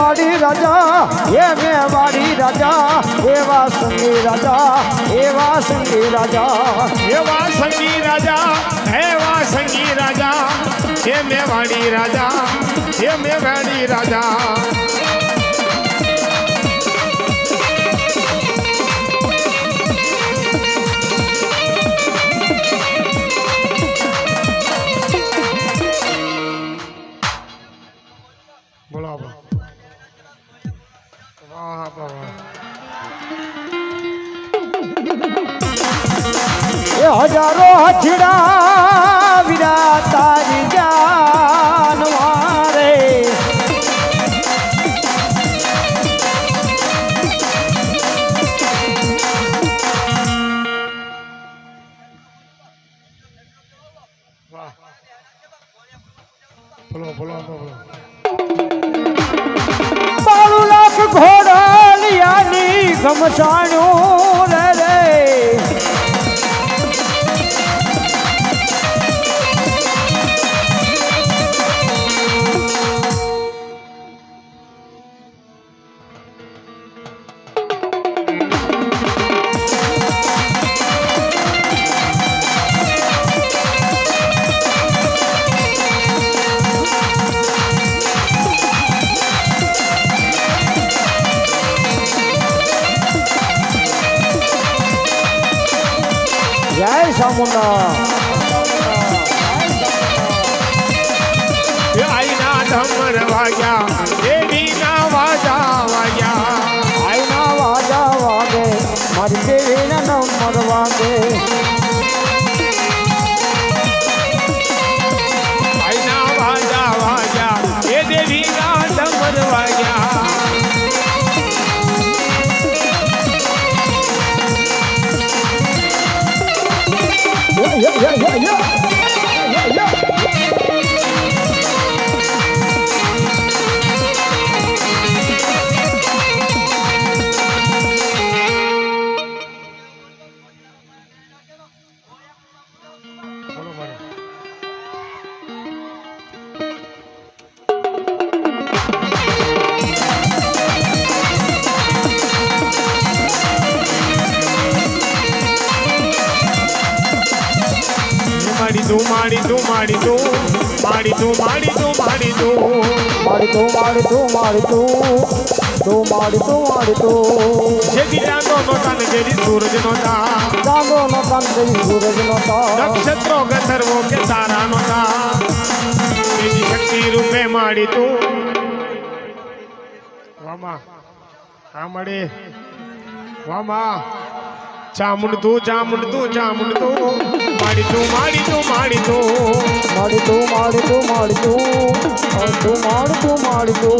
મેવાડી રાજા હે મેવાડી રાજા એવા સંગી રાજા એવા સંગી રાજા એવા સંગી રાજા એવા સંગી રાજા હે મેવાડી રાજા હે મેવાડી રાજા બોલો વાહ વાહ એ હજારો હજડા વિરા તારી જાન મારે વાહ બોલો બોલો બોલો 12 લાખ ઘોડાલિયાની ઘમસાણું રે જય ચામુંડા આઈના ધમર વાગ્યા દેવીના વાજા વાગ્યા આઈના વાજા વાગે મારી દેવીના નંબર વાગે આઈના વાજા વાગ્યા એ દેવીના ધમર વાગ્યા માડી તું માડી તું માડી તું માડી તું માડી તું માડી તું મારી તું મારી તું તું મારી તું મારી તું જેથી ચાંદો નો તાન જેથી સૂરજ નો તા ચાંદો નો તાન જેથી સૂરજ નો તા નક્ષત્રો ગંધર્વો કે તારા નો તા એની શક્તિ રૂપે માડી તું વામા હા મળે વામા ચામુંડ તું ચામુંડ તું ચામુંડ તું માડી તું માડી તું માડી તું મારી તું મારી તું મારી તું તું મારી તું મારી તું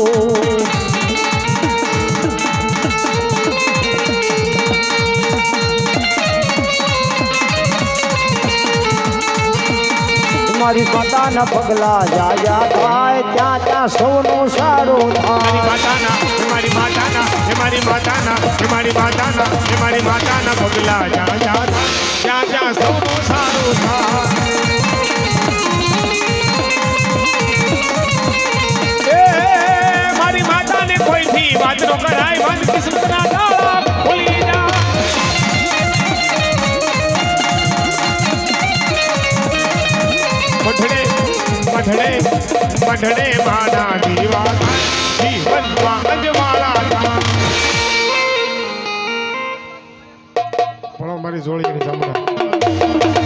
મારી માતાના પગલા જાયા થાય ત્યાં ત્યાં સૌનું સારું મારી થાય માતાના મારી માતાના મારી માતાના મારી માતાના મારી માતાના પગલા જ્યાં જ્યાં ત્યાં ત્યાં સૌનું સારું થાય એ મારી માતાને કોઈથી વાત ન કરાય મન કિસ્મતના તાળા ખોલી જા મઢડે મઢડે માના દીવા જીવનમાં અજવાળા હતા બોલો મારી જોડીની જમણા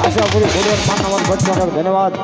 આશાપુરી ફૂડવેર માનવર ભટ્ટ ધન્યવાદ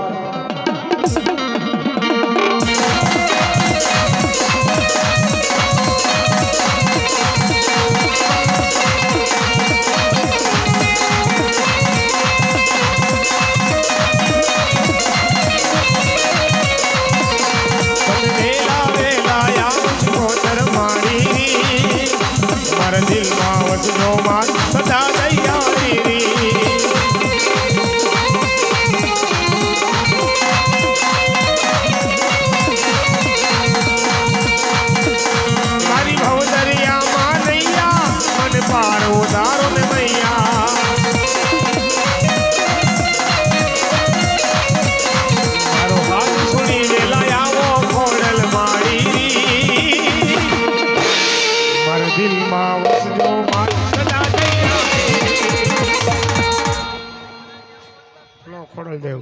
બળદેવ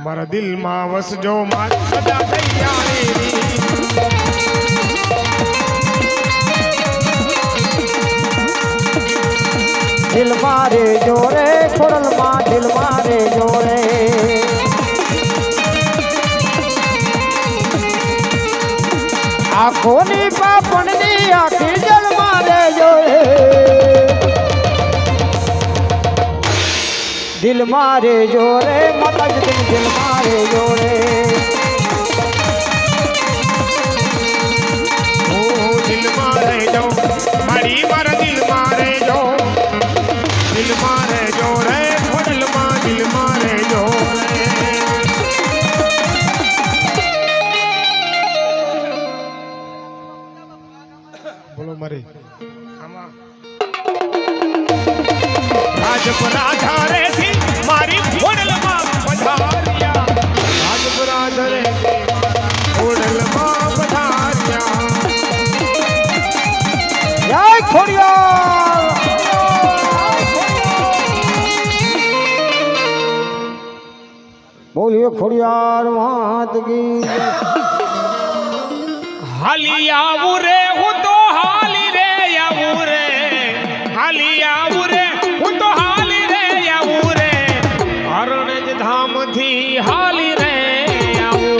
મારા દિલમાં વસજો મારી સદા તૈયારી દિલ મારે જોરે ખોડલમાં દિલ મારે જોરે આંખોની પાપણની આખી જલ મારે જોરે દિલ મારે જોરે માતાજી દિલ મારે જોરે ઓ દિલ મારે જો મારી મારા દિલ મારે જો દિલ મારે જો રે ખોડલમાં દિલ મારે જો રે બોલો મારી આમાં રાજપરા ધારેથી મારી ખોડલમાં પધાર્યા રાજપરા ધારેથી ખોડલમાં પધાર્યા જય ખોડિયાર બોલીએ ખોડિયાર માત કી હાલી આવું રે હું તો હાલી રે આવું રે હાલી આવું રે હું તો હાલી રે આવું રે હરણજ ધામથી હાલી રે આવું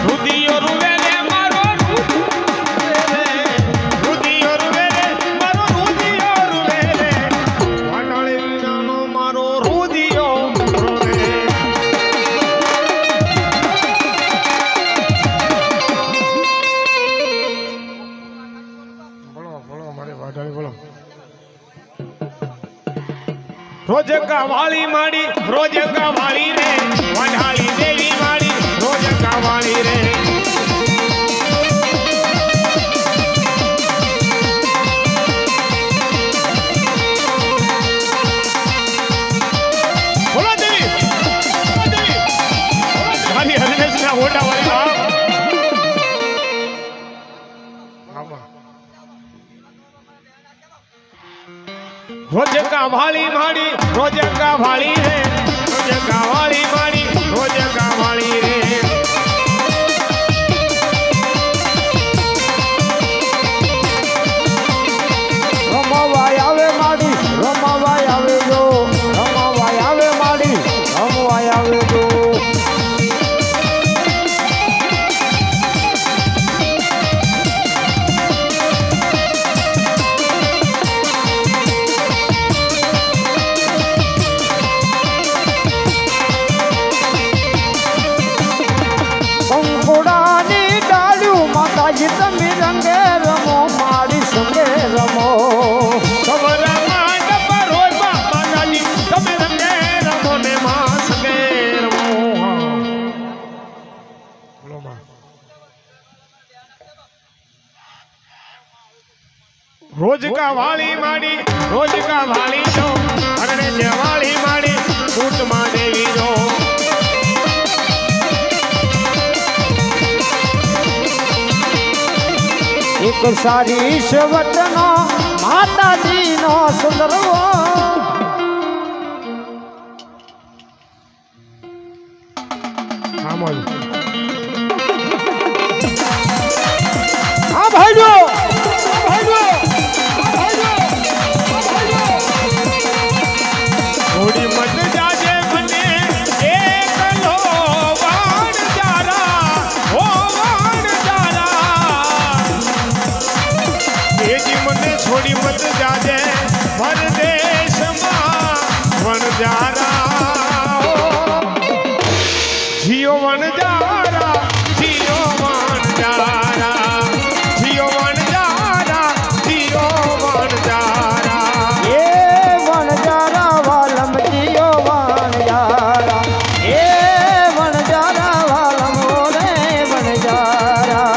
રુદિયો રૂવે રે મારો રુદિયો રૂવે રે મારો રુદિયો રૂવે રે વાટળી વિનાનો મારો રુદિયો રૂવે બોલો બોલો મારે વાટળી બોલો રોજ કાવાળી માડી રોજ કાવાળી રે વાઢાળી દેવી માડી રોજ કાવાળી રે બોલો દેવી બોલો દેવી મારી હરમેશના ઓઢાવાળી આમાં રોજ કાવાળી માડી રોજ કાવાળી રે રોજ કાવાળી માડી રોજ કાવાળી રે રમવાય આવે માડી રમવાય આવે જો રમવાય આવે માડી રમવાય આવે જો કંકોડાની ડાળ્યું માતાજી તમે રંગે રમો માડી સંગે રમો સવરમાં ડબ્બા રોજ માતાજી તમે રંગે રમો ને માં સંગે રમો બોલો માં રોજ કાવાળી માડી રોજ કાવાળી જો અરણે જવાળી માડી કૂટમાં દેવી જો એક સારી શવટનો માતાજીનો સુંદરવો હા મોજ હા ભાઈઓ થોડી મત જાજે મને એકલો વાણ જારા ઓ વાણ જારા એજી મને છોડી મત જાજે પરદેશમાં વણજારા જીઓ વણજારા જીઓ વણજારા જીઓ વણજારા જીઓ વણજારા એ વણજારા વાલમ જીઓ વણજારા એ વણજારા વાલમ રે વણજારા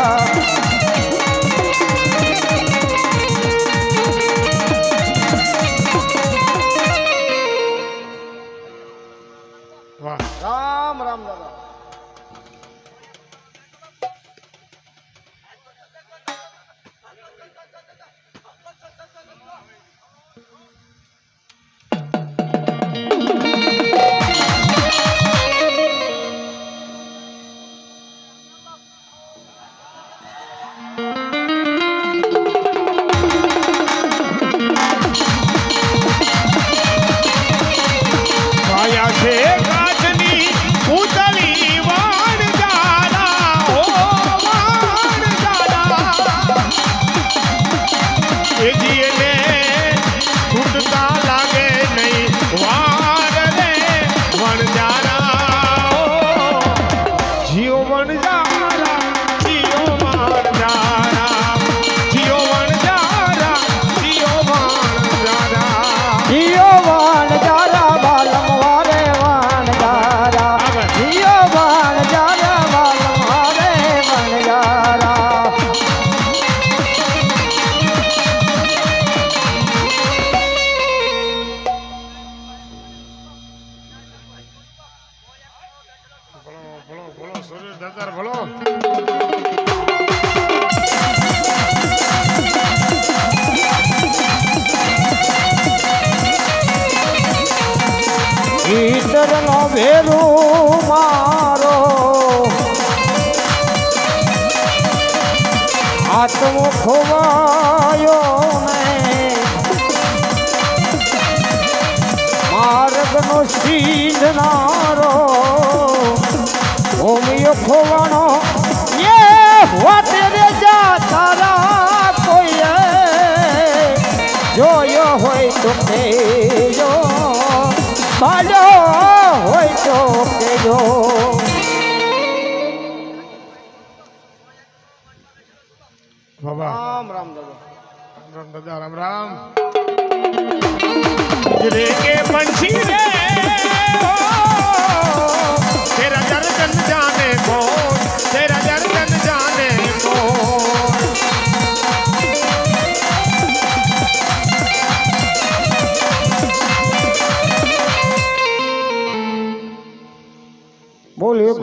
વાહ રામ રામ દાદા ભલો ભલો સૂર્ય દાતાર ભલો ઈતરનો ભેરુ મારો આત્મો ખોવાયો ને માર્ગનો સીધનારો ભૂમિયો ખોવાનો એ વાતે રે જા તારા કોઈએ જોયો હોય તો કેજો ભાલ્યો હોય તો કેજો બાબા રામ રામ દાદા રામ દાદા રામ રામ रे के पंछी रे ओ, तेरा दर्शन जाने कौन तेरा दर्शन जाने कौन બોલ્યો